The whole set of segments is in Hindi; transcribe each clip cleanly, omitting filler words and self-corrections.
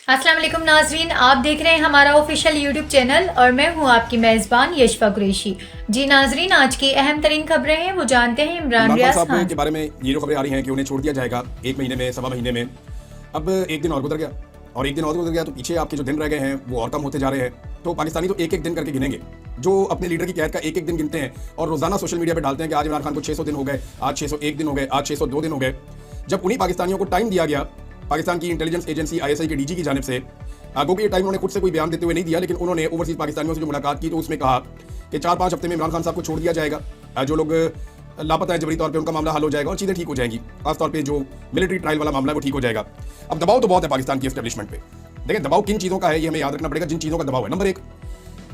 अस्सलाम वालेकुम नाजरीन, आप देख रहे हैं हमारा ऑफिशियल यूट्यूब चैनल और मैं हूं आपकी मेज़बान यशफा कुरैशी। जी नाजरीन, आज की अहम तरीन खबरें हैं वो जानते हैं इमरान रियाज खान के बारे में। ये जो खबरें आ रही हैं कि उन्हें छोड़ दिया जाएगा 1 महीने में, सवा महीने में। अब एक दिन और गुजर गया और एक दिन और गुजर गया तो पीछे आपके जो दिन रह गए हैं वो और कम होते जा रहे हैं। तो पाकिस्तानी तो एक एक दिन करके गिनेंगे, जो अपने लीडर की कैद का एक एक दिन गिनते हैं और रोजाना सोशल मीडिया पर डालते हैं कि आज इमरान खान को 600 दिन हो गए, आज 601 दिन हो गए, आज 602 दिन हो गए। जब उन्हीं पाकिस्तानियों को टाइम दिया गया पाकिस्तान की इंटेलिजेंस एजेंसी ISI के DG की जानिब से, क्योंकि ये टाइम उन्होंने खुद से कोई बयान देते हुए नहीं दिया, लेकिन उन्होंने ओवरसीज पाकिस्तानियों से जो मुलाकात की तो उसमें कहा कि 4-5 हफ्ते में इमरान खान साहब को छोड़ दिया जाएगा। जो लोग लापता है जबरी तौर पे उनका मामला हल हो जाएगा और चीज़ें ठीक हो जाएंगी। खासतौर पे जो मिलिट्री ट्रायल वाला मामला है वो ठीक हो जाएगा। अब दबाव तो बहुत है पाकिस्तान की एस्टेब्लिशमेंट पे। देखिए दबाव किन चीज़ों का है ये हमें याद रखना पड़ेगा। जिन चीज़ों का दबाव है, नंबर 1,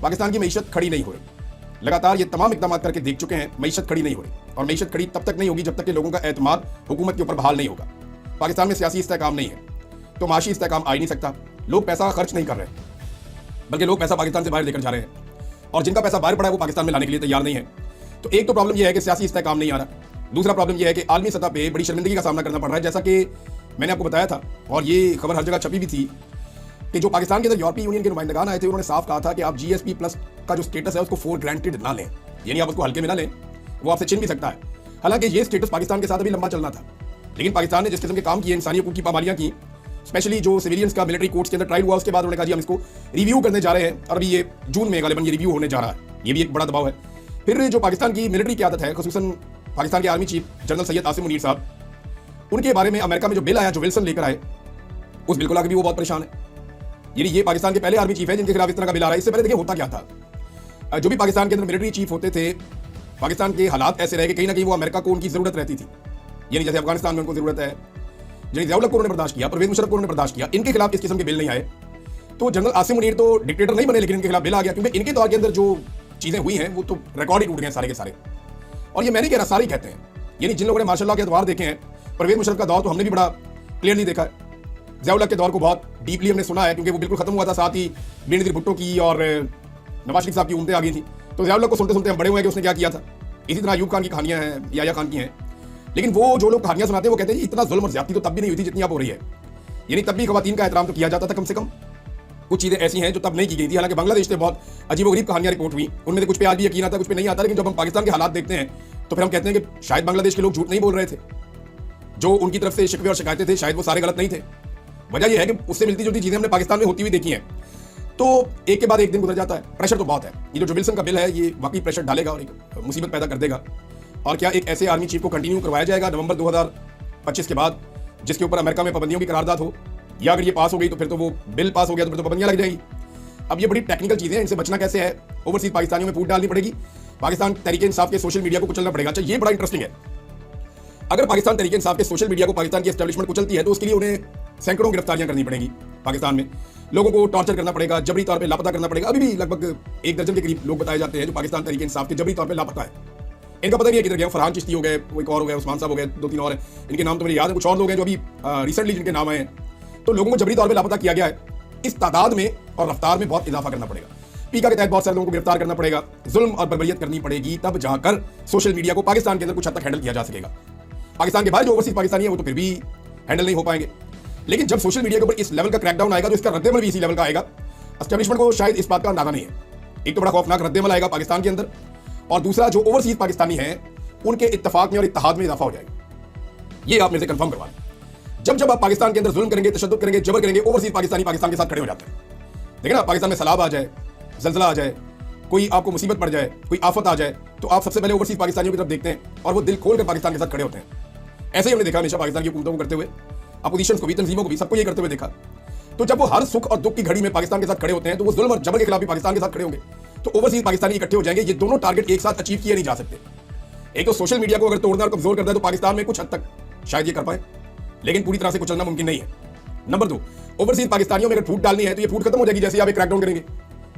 पाकिस्तान की मीशत खड़ी नहीं हो रही। लगातार ये तमाम इकदाम करके देख चुके हैं, मीशत खड़ी नहीं हो रही और मीशत खड़ी तब तक नहीं होगी जब तक कि लोगों का एतमाद हुकूमत के ऊपर बहाल नहीं होगा। पाकिस्तान में सियासी इस्तेहकाम नहीं है तो माशी इस्तेहकाम आ ही नहीं सकता। लोग पैसा खर्च नहीं कर रहे बल्कि लोग पैसा पाकिस्तान से बाहर लेकर जा रहे हैं और जिनका पैसा बाहर पड़ा है वो पाकिस्तान में लाने के लिए तैयार नहीं है। तो एक तो प्रॉब्लम यह है कि सियासी इस्तेहकाम नहीं आ रहा। दूसरा प्रॉब्लम यह है कि आलमी सतह पे बड़ी शर्मिंदगी का सामना करना पड़ रहा है, जैसा कि मैंने आपको बताया था और ये खबर हर जगह छपी भी थी कि जो पाकिस्तान के अंदर यूरोपीय यूनियन के नुमाइंदगान आए थे उन्होंने साफ कहा था कि आप GSP+ का जो स्टेटस है उसको फॉर ग्रांटेड ना लें, यानी आप उसको हल्के में ना लें, वो आपसे छीन भी सकता है। हालांकि ये स्टेटस पाकिस्तान के साथ अभी लंबा चलना था, लेकिन पाकिस्तान ने जिस किस्म के काम किए, इंसानी हकूक की पामालियां की, स्पेशली जो सिविलियंस का मिलिट्री कोर्ट्स के अंदर ट्रायल हुआ, उसके बाद उन्होंने कहा जी हम इसको रिव्यू करने जा रहे हैं और अभी ये जून में गालिबन ये रिव्यू होने जा रहा है। ये भी एक बड़ा दबाव है। फिर जो पाकिस्तान की मिलिट्री की आदत है, खुसूसन पाकिस्तान के army chief general Syed Asim Munir साहब, उनके बारे में अमेरिका में जो बिल आया, जो विल्सन लेकर आए, उस बिल को लाकर भी वो बहुत परेशान है। यानी ये पाकिस्तान के पहले आर्मी चीफ है जिनके खिलाफ इस तरह का बिल आ रहा है। इससे पहले देखिए होता क्या था, जो भी पाकिस्तान के अंदर मिलिट्री चीफ होते थे, पाकिस्तान के हालात ऐसे रहे कि कहीं ना कहीं वो अमेरिका को उनकी जरूरत रहती थी। यानी जैसे अफगानिस्तान में उनको जरूरत है, जिन्हें ज़ियाउल हक को उन्होंने बर्दाश्त किया, परवेज मुशर्रफ को उन्होंने बर्दाश्त किया, इनके खिलाफ इस किस्म के बिल नहीं आए। तो जनरल आसिम मुनीर तो डिक्टेटर नहीं बने, लेकिन इनके खिलाफ बिल आ गया क्योंकि इनके दौर के अंदर जो चीज़ें हुई हैं वो तो रिकॉर्ड ही टूट गए सारे के सारे। और ये मैं नहीं कह रहा, सारे कहते हैं। यानी जिन लोगों ने माशाल्लाह के अदवार देखे हैं, परवेज मुशर्रफ का दौर तो हमने भी बड़ा क्लियरली देखा है, ज़ियाउल हक के दौर को बहुत डीपली हमने सुना है क्योंकि वो बिल्कुल खत्म हुआ था, साथ ही बेनज़ीर भुट्टो की और नवाज शरीफ साहब की उम्मतें आ गई थी। तो ज़ियाउल हक को सुनते सुनते हम बड़े हुए कि उसने क्या किया था। इसी तरह अयूब खान की कहानियाँ हैं, याया खान की हैं, लेकिन वो जो लोग कहानियां सुनाते हैं वो कहते हैं इतना जुल्म और ज्यादती तो तब भी नहीं हुई थी जितनी अब हो रही है। यानी तब भी खवातीन का एहतराम तो किया जाता था कम से कम। कुछ चीज़ें ऐसी हैं जो तब नहीं की गई थी। हालांकि बांग्लादेश से बहुत अजीबोगरीब कहानियां रिपोर्ट हुई, उनमें से कुछ पे आज भी यकीन आता, कुछ पे नहीं आता। लेकिन जब हम पाकिस्तान के हालात देखते हैं तो फिर हम कहते हैं कि शायद बांग्लादेश के लोग झूठ नहीं बोल रहे थे, जो उनकी तरफ से शिकवे और शिकायतें थे शायद वो सारे गलत नहीं थे। वजह यह है कि उससे मिलती जुलती चीज़ें हमने पाकिस्तान में होती हुई देखी हैं। तो एक के बाद एक दिन गुजर जाता है, प्रेशर तो बहुत है। ये जो विल्सन का बिल है ये वाकई प्रेशर डालेगा और एक मुसीबत पैदा कर देगा। और क्या एक ऐसे आर्मी चीफ को कंटिन्यू करवाया जाएगा नवंबर 2025 के बाद, जिसके ऊपर अमेरिका में पाबंदियों की करारदाद हो, या अगर ये पास हो गई तो फिर तो वो बिल पास हो गया तो फिर तो पाबंदियां लग जाएगी। अब ये बड़ी टेक्निकल चीज़ें हैं, इनसे बचना कैसे है, ओवरसीज पाकिस्तानियों में फूट डालनी पड़ेगी, पाकिस्तान तहरीक इंसाफ के सोशल मीडिया को कुचलना पड़ेगा। अच्छा, ये बड़ा इंटरेस्टिंग है, अगर पाकिस्तान तहरीक इंसाफ के सोशल मीडिया को पाकिस्तान की एस्टेब्लिशमेंट कुचलती है तो उसके लिए उन्हें सैकड़ों गिरफ्तारियां करनी पड़ेगी। पाकिस्तान में लोगों को टॉर्चर करना पड़ेगा, जबरी तौर पर लापता करना पड़ेगा। अभी भी लगभग 1 दर्जन के करीब लोग बताए जाते हैं जो पाकिस्तान तहरीक इंसाफ के जबरी तौर पर लापता है। इनका पता नहीं है किधर गया। फरहान चिश्ती हो गए, वो एक और हो गया, उस्मान साहब हो गए, 2-3 और हैं, इनके नाम तो मुझे याद है। कुछ और लोग हैं जो अभी रिसेंटली जिनके नाम आए हैं। तो लोगों को जबरी तौर पर लापता किया गया है। इस तादाद में और रफ्तार में बहुत इजाफा करना पड़ेगा। पीका के तहत बहुत सारे लोगों को गिरफ्तार करना पड़ेगा, जुल्म और बर्बरियत करनी पड़ेगी, तब जाकर सोशल मीडिया को पाकिस्तान के अंदर कुछ हद तक हैंडल किया जा सकेगा। पाकिस्तान के बाहर जो ओवरसीज पाकिस्तानी है वो तो फिर भी हैंडल नहीं हो पाएंगे। लेकिन जब सोशल मीडिया के ऊपर इस लेवल का क्रैकडाउन आएगा तो इसका रद्देमल भी इसी लेवल का आएगा। एस्टेब्लिशमेंट को शायद इस बात का अंदाजा नहीं है। एक तो बड़ा खौफनाक रद्देमल आएगा पाकिस्तान के अंदर, और दूसरा जो ओवरसीज पाकिस्तानी हैं उनके इत्तेफाक में और इत्तेहाद में इजाफा हो जाएगा। ये आप मेरे से कंफर्म करवा लें। जब जब आप पाकिस्तान के अंदर जुल्म करेंगे, तशद्दुद करेंगे, जबर करेंगे, ओवरसीज पाकिस्तानी पाकिस्तान के साथ खड़े हो जाते हैं। देखिए ना, पाकिस्तान में सैलाब आ जाए, जल्जला आ जाए, कोई आपको मुसीबत पड़ जाए, कोई आफत आ जाए, तो आप सबसे पहले ओवरसीज पाकिस्तानियों की तरफ देखते हैं और वो दिल खोल कर पाकिस्तान के साथ खड़े होते हैं। ऐसे ही हमने देखा हमेशा पाकिस्तान की हुकूमतों को करते हुए, अपोजिशन को भी, तंजीमों को भी, सबको ये करते हुए देखा। तो जब वो हर सुख और दुख की घड़ी में पाकिस्तान के साथ खड़े होते हैं तो वो जुल्म और जबर के खिलाफ भी पाकिस्तान के साथ खड़े होंगे। तो ओवरसीज पाकिस्तानी इकट्ठे हो जाएंगे। ये दोनों टारगेट एक साथ अचीव किए नहीं जा सकते। एक तो सोशल मीडिया को अगर तोड़ना और कमजोर करना है तो पाकिस्तान में कुछ हद तक शायद ये कर पाए, लेकिन पूरी तरह से कुचलना मुमकिन नहीं है। नंबर 2, ओवरसीज पाकिस्तानियों में अगर फूट डालनी है तो ये फूट खत्म हो जाएगी जैसे आप एक क्रैकडाउन करेंगे,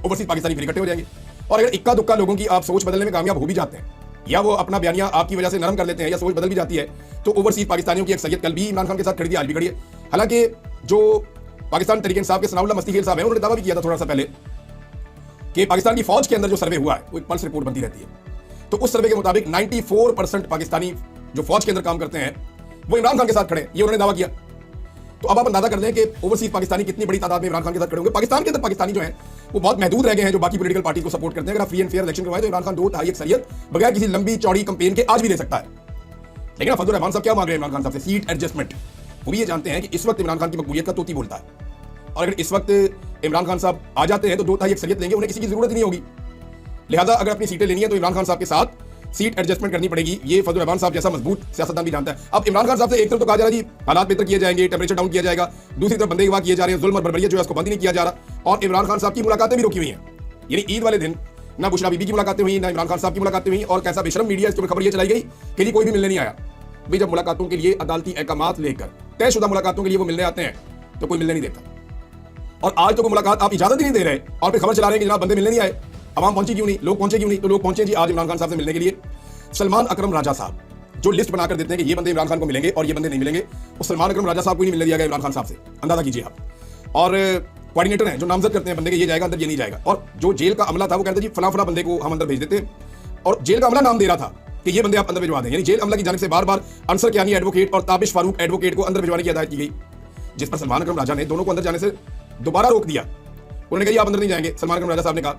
ओवरसीज पाकिस्तानी फिर इकट्ठे हो जाएंगे। और अगर इक्का दुक्का लोगों की आप सोच बदलने में कामयाब हो भी जाते हैं, या वो अपना बयानिया आपकी वजह से नरम कर लेते हैं, या सोच बदल भी जाती है, तो ओवरसीज पाकिस्तानियों की अक्सरियत कल भी इमरान खान के साथ खड़ी थी, आज भी खड़ी है। हालांकि जो पाकिस्तान तहरीक इंसाफ के सनाउल्लाह मस्तीखेल साहब हैं, उन्होंने दावा भी किया था थोड़ा सा पहले कि पाकिस्तान की फौज के अंदर जो सर्वे हुआ है वो एक पल्स रिपोर्ट बनती रहती है, तो उस सर्वे के मुताबिक 94% पाकिस्तानी जो फौज के अंदर काम करते हैं वो इमरान खान के साथ खड़े, ये उन्होंने दावा किया। तो अब आप अंदाजा कर लें कि ओवरसीज पाकिस्तानी कितनी बड़ी तादाद में इमरान खान के साथ खड़े होंगे। पाकिस्तान के अंदर पाकिस्तानी जो है वो बहुत महदूद रह गए हैं जो बाकी पॉलिटिकल पार्टी को सपोर्ट करते हैं। अगर आप फ्री एंड फेयर इलेक्शन करवाए तो इमरान खान 2/3 अक्सरियत बगैर किसी लंबी चौड़ी कैंपेन के आज भी दे सकता है। लेकिन फजल रहमान साहब क्या मांग रहे हैं इमरान खान साहब से? Seat adjustment. वो भी ये जानते हैं कि इस वक्त इमरान खान की मकबूलियत का तोती बोलता है, और अगर इस वक्त इमरान खान साहब आ जाते हैं तो 2/3 अक्सरियत लेंगे, उन्हें किसी की जरूरत ही नहीं होगी। लिहाजा अगर अपनी सीटें लेनी है तो इमरान खान साहब के साथ सीट एडजस्टमेंट करनी पड़ेगी। ये फजल रहमान साहब जैसा मजबूत सियासतदान भी जानता है। अब इमरान खान साहब से एक तरफ तो कहा जा रहा है जी हालात बेहतर किए जाएंगे, टेम्परेचर डाउन किया जाएगा, दूसरी तरफ बंदे अगवा किए जा रहे हैं, जुल्म और बर्बरियत जो है उसको बंद नहीं किया जा रहा, और इमरान खान साहब की मुलाकातें भी रोकी हुई हैं। यानी ईद वाले दिन ना बुशरा बीबी की मुलाकातें हुई, ना इमरान खान साहब की मुलाकातें हुई, और कैसा बेशरम मीडिया इसके ऊपर खबर ये चलाई गई कि कोई भी मिलने नहीं आया। भाई जब मुलाकातों के लिए अदालती अहकामात लेकर तयशुदा मुलाकातों के लिए वो मिलने आते हैं तो कोई मिलने नहीं देता, और आज तो कोई मुलाकात आप इजाजत ही नहीं दे रहे और फिर खबर चला रहे हैं कि जनाब बंदे मिलने नहीं आए। आवाम पहुंची क्यों नहीं, लोग पहुंचे क्यों नहीं? तो लोग पहुंचे जी आज इमरान खान साहब से मिलने के लिए। सलमान अकरम राजा साहब जो लिस्ट बनाकर देते हैं कि ये बंदे इमरान खान को मिलेंगे और ये बंदे नहीं मिलेंगे, वो सलमान अकरम राजा साहब को नहीं मिलने दिया गया इमरान खान साहब से, अंदाजा कीजिए आप। और कोऑर्डिनेटर हैं जो नामजद करते हैं बंदे के, ये जाएगा अंदर, ये नहीं जाएगा। और जो जेल का अमला था वो कहते जी फला फला बंदे को हम अंदर भेज देते, और जेल का अमला नाम दे रहा था कि ये बंदे आप अंदर भिजवा दें। यानी जेल अमला की जानिब से बार बार अंसर कियानी एडवोकेट और ताबिश फारूक एडवोकेट को अंदर भिजवाने की हिदायत की गई, जिस पर सलमान अकरम राजा ने दोनों को अंदर जाने से दोबारा रोक दिया। उन्होंने कहा आप अंदर नहीं जाएंगे। सलमान अकरम राजा साहब ने कहा,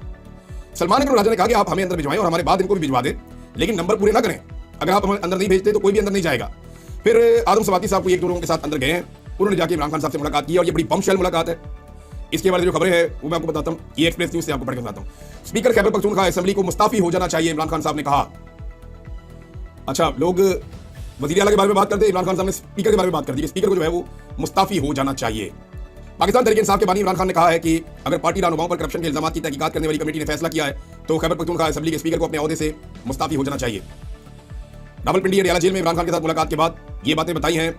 सलमान अकरम राजा ने कहा कि आप हमें अंदर भिजवाएं और हमारे बाद इनको भी भिजवा दें, लेकिन नंबर पूरे ना करें। अगर आप हमें अंदर नहीं भेजते तो कोई भी अंदर नहीं जाएगा। फिर आदम सवाती साहब को एक दो लोगों के साथ अंदर गए हैं, उन्होंने जाके इमरान खान साहब से मुलाकात की, और ये बड़ी बमशेल मुलाकात है। इसके बारे में जो खबरें हैं वो मैं आपको बताता हूँ, ये एक्सप्रेस न्यूज से आपको पढ़ के बताता हूँ। स्पीकर खैबर पख्तूनख्वा असेंबली को मुस्ताफी हो जाना चाहिए, इमरान खान साहब ने कहा। अच्छा, लोग वजीर आला के बारे में बात करते हैं, इमरान खान साहब ने स्पीकर के बारे में बात कर दी कि स्पीकर को जो है वो मुस्ताफी हो जाना चाहिए। पाकिस्तान तहरीक इंसाफ के बानी इमरान खान ने कहा है कि अगर पार्टी रहनुमाओं पर करप्शन के इल्जामात की तहकीकात करने वाली कमेटी ने फैसला किया है तो खैबर पख्तूनख्वा असेंबली के स्पीकर को अपने ओहदे से मुस्ताफी हो जाना चाहिए। रावलपिंडी अडियाला जेल में इमरान खान के साथ मुलाकात के बाद ये बातें बताई हैं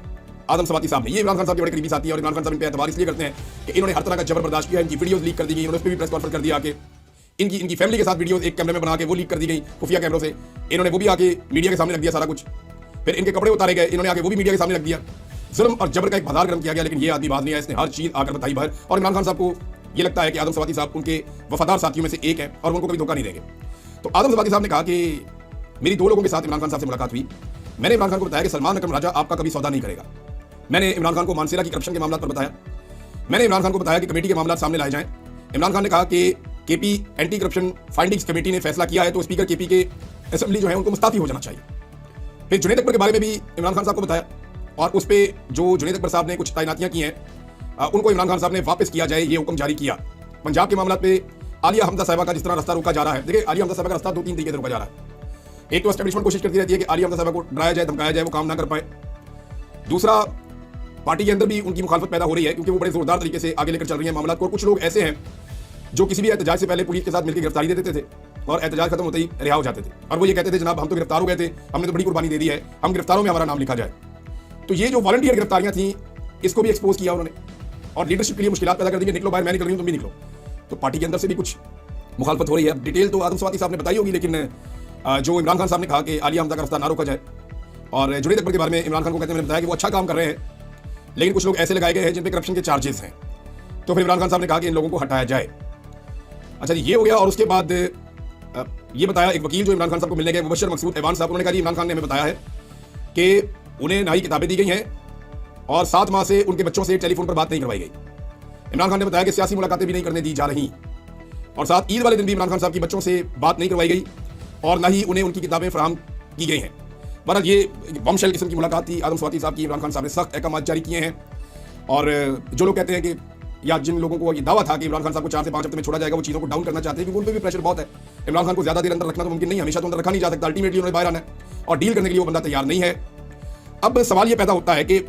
आदम सवाती साहब ने। ये इमरान खान साहब के बड़े करीबी साथी है और इमरान खान साहब इन पर एतबार इसलिए करते हैं कि इन्होंने हर तरह का जबर बर्दाश्त किया। इनकी वीडियोस लीक कर दी गई, उन्होंने उस पर भी प्रेस कॉन्फ्रेंस कर दिया कि इनकी फैमिली के साथ वीडियोस एक कैमरे में बना के वो लीक कर दी गई खुफिया कैमरों से। इन्होंने वो भी आके मीडिया के सामने रख दिया सारा कुछ। फिर इनके कपड़े उतारे गए, इन्होंने आके वो भी मीडिया के सामने रख दिया। जुल्म और जबर का एक बाजार गर्म किया गया, लेकिन ये आदमी बाज नहीं आया, इसने हर चीज आकर बताई बाहर। और इमरान खान साहब को ये लगता है कि आदम सवाती साहब उनके वफादार साथियों में से एक है और उनको कभी धोखा नहीं देंगे। तो आदम सवाती साहब ने कहा कि मेरी दो लोगों के साथ इमरान खान साहब से मुलाकात हुई। मैंने इमरान खान को बताया कि सलमान अकरम राजा आपका कभी सौदा नहीं करेगा। मैंने इमरान खान को मानसेरा की करप्शन के मामला पर बताया। मैंने इमरान खान को बताया कि कमेटी के मामला सामने लाए जाएं। इमरान खान ने कहा कि KP anti corruption findings committee ने फैसला किया है तो स्पीकर केपी के असेंबली जो है उनको मुस्ताफी हो जाना चाहिए। फिर जुनैद अकबर के बारे में भी इमरान खान साहब को बताया, और उस पर जो जुनैद अकबर साहब ने कुछ तैनातियां की हैं उनको इमरान खान साहब ने वापस किया जाए, ये हुक्म जारी किया। पंजाब के मामला पे आलिया हमजा साहिबा का जिस तरह रास्ता रोका जा रहा है, देखिए आलिया हमजा साहिबा का रास्ता 2-3 तरीके से रोका जा रहा है। एक तो एस्टेब्लिशमेंट कोशिश करती रहती है कि आलिया हमजा साहिबा को डराया जाए, धमकाया जाए, वो काम ना कर पाए। दूसरा, पार्टी के अंदर भी उनकी मुखालफत पैदा हो रही है क्योंकि वो बड़े जोरदार तरीके से आगे लेकर चल रही है मामला को। और कुछ लोग ऐसे हैं जो किसी भी एहतजाज से पहले पुलिस के साथ मिलकर गिरफ्तारी दे देते थे और एहतजाज खत्म होते ही रिहा हो जाते थे, और वो ये कहते थे जनाब हम तो गिरफ्तार हो गए थे, हमने तो बड़ी कुर्बानी दे दी है, हम गिरफ्तारों में हमारा नाम लिखा जाए। तो ये जो वॉलंटियर गिरफ्तारियां थी इसको भी एक्सपोज किया उन्होंने, और लीडरशिप के लिए मुश्किल पैदा कर दी कि निकलो बाहर, मैं निकल रही हूँ तुम भी निकलो। तो पार्टी के अंदर से भी कुछ मुखालफत हो रही है। डिटेल तो आदम सवाती साहब ने बताई होगी, लेकिन जो इमरान खान साहब ने कहा कि आलिया हमजा का रास्ता ना रोका जाए, और जुनैद अकबर के बारे में इमरान खान को कहते हैं मैंने बताया कि वो अच्छा काम कर रहे हैं, लेकिन कुछ लोग ऐसे लगाए गए हैं जिन पे करप्शन के चार्जेस हैं। तो फिर इमरान खान साहब ने कहा कि इन लोगों को हटाया जाए। अच्छा जी, ये हो गया। और उसके बाद ये बताया एक वकील जो इमरान खान साहब को मिलने गए, मुबशर मकसूद ऐवान साहब, उन्होंने कहा इमरान खान ने हमें बताया है कि उन्हें ना ही किताबें दी गई हैं और 7 माह से उनके बच्चों से टेलीफोन पर बात नहीं करवाई गई। इमरान खान ने बताया कि सियासी मुलाकातें भी नहीं करने दी जा रही, और साथ ईद वाले दिन भी इमरान खान साहब की बच्चों से बात नहीं करवाई गई और ना ही उन्हें उनकी किताबें फराहम की गई हैं। बहरहाल ये बमशेल किस्म की मुलाकात थी आदम सवाती साहब की। इमरान खान साहब ने सख्त अहकाम जारी किए हैं, और जो लोग कहते हैं कि या जिन लोगों को ये दावा था कि इमरान खान साहब को 4 से 5 हफ्ते में छोड़ा जाएगा, वो चीज़ों को डाउन करना चाहते हैं क्योंकि उन पर भी प्रेशर बहुत है। इमरान खान को ज़्यादा देर अंदर रखना तो मुमकिन नहीं, हमेशा तो अंदर रखा नहीं जा सकता, अल्टीमेटली उन्होंने बाहर आना है, और डील करने के लिए वो बंदा तैयार नहीं है। अब सवाल ये पैदा होता है कि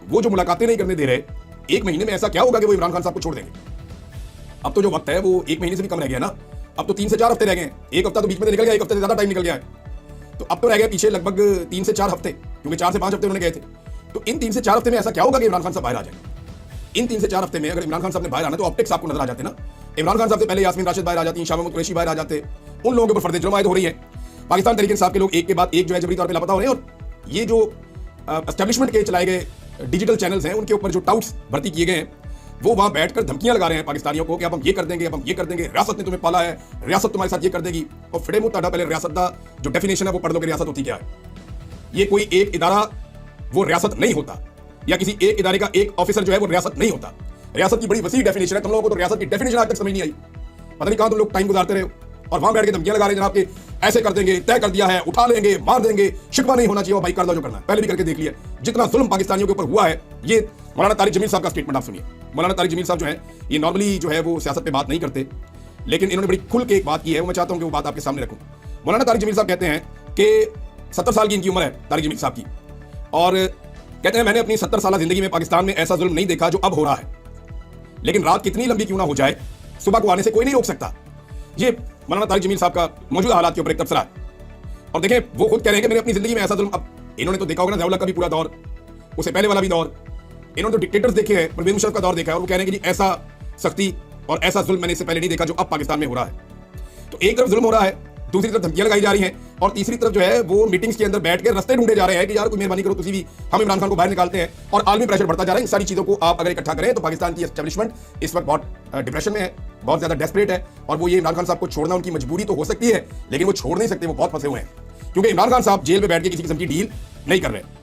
वो जो मुलाकातें नहीं करने दे रहे, 1 महीने में ऐसा क्या होगा कि वो इमरान खान साहब को छोड़ देंगे? अब तो जो वक्त है वो 1 महीने से भी कम रह गया ना, अब तो 3 से 4 हफ्ते रह गए हैं। 1 हफ्ता तो बीच में निकल गया, 1 हफ्ते से ज़्यादा टाइम निकल गया है, तो अब तो रह गया पीछे लगभग 3 से 4 हफ्ते, क्योंकि 4 से 5 हफ्ते उन्होंने गए थे। तो इन 3 से 4 हफ्ते में ऐसा क्या होगा कि इमरान खान साहब बाहर आ जाए? इन 3 से 4 हफ्ते में अगर इमरान खान साहब ने बाहर आना तो ऑप्टिक्स आपको नजर आ जाते ना। इमरान खान साहब से पहले यास्मीन राशिद बाहर आ जाती, शाह महमूद कुरैशी बाहर आ जाते, उन लोगों के ऊपर फर्द जुर्म आयद हो रही है। पाकिस्तान तहरीक इंसाफ के लोग एक के बाद एक जो है जबरी तौर पर लापता हो रहे हैं, और ये जो एस्टेब्लिशमेंट के चलाए गए डिजिटल चैनल्स हैं उनके ऊपर जो टाउट्स भर्ती किए गए हैं, वो वहां बैठकर धमकियां लगा रहे हैं पाकिस्तानियों को कि अब हम ये कर देंगे, अब हम ये कर देंगे, रियासत ने तुम्हें पाला है, रियासत तुम्हारे साथ ये कर देगी। और फिरे मुंह ताड़ा पहले रियासत का जो डेफिनेशन है वो पढ़ लो कि रियासत होती क्या है। ये कोई एक इदारा वो रियासत नहीं होता। या किसी एक इदारे का एक ऑफिसर जो है वो रियासत नहीं होता। रियासत की बड़ी वसी डेफिनेशन है। तुम लोगों को तो रियासत की डेफिनेशन आज तक समझ नहीं आई। पता नहीं कहां तुम लोग टाइम गुजारते रहे हो और वहां बैठ के धमकियां लगा रहे हैं जनाब के ऐसे कर देंगे, तय कर दिया है, उठा लेंगे, मार देंगे। शिकवा नहीं होना चाहिए, भाई कर दो जो करना है। पहले भी करके देख लिया जितना जुल्म पाकिस्तानियों के ऊपर हुआ है। ये मौलाना तारिक जमील साहब का स्टेटमेंट आप सुनिए। मौलाना तारिक जमील साहब जो है ये नॉर्मली जो है वो सियासत पे बात नहीं करते, लेकिन इन्होंने बड़ी खुल के एक बात की है, वो मैं चाहता हूं कि वो बात आपके सामने रखूं। मौलाना तारिक जमील साहब कहते हैं कि 70 साल की इनकी उम्र है तारिक जमील साहब की, और कहते हैं मैंने अपनी 70 साल जिंदगी में पाकिस्तान में ऐसा जुल्म नहीं देखा जो अब हो रहा है। लेकिन रात कितनी लंबी क्यों ना हो जाए, सुबह को आने से कोई नहीं रोक सकता। ये मौलाना तारिक जमील साहब का मौजूदा हालात के ऊपर एक तबसरा है। और देखें वो खुद कह रहे हैं कि मैंने अपनी जिंदगी में ऐसा जुल्म, अब इन्होंने तो देखा होगा ना ज़ियाउल हक का भी पूरा दौर, उससे पहले वाला भी दौर, इन्होंने तो डिक्टेटर्स देखे हैं, परवेज मुशर्रफ का दौर देखा है, और वो कह रहे हैं कि जी ऐसा सख्ती और ऐसा जुल्म मैंने इससे पहले नहीं देखा जो अब पाकिस्तान में हो रहा है। तो एक तरफ जुल्म हो रहा है, दूसरी तरफ धमकियां लगाई जा रही हैं, और तीसरी तरफ जो है वो मीटिंग्स के अंदर बैठ के रास्ते ढूंढे जा रहे हैं कि यार कोई मेहरबानी करो, तुसी भी हम इमरान खान को बाहर निकालते हैं। और आलमी प्रेशर बढ़ता जा रहा है। इन सारी चीजों को आप अगर इकट्ठा करें तो पाकिस्तान की एस्टेब्लिशमेंट इस वक्त बहुत डिप्रेशन में है, बहुत ज्यादा डेस्परेट है, और वो ये इमरान खान साहब को छोड़ना उनकी मजबूरी तो हो सकती है, लेकिन वो छोड़ नहीं सकते, वो बहुत फंसे हुए हैं, क्योंकि इमरान खान साहब जेल में बैठ के किसी किस्म की डील नहीं कर रहे।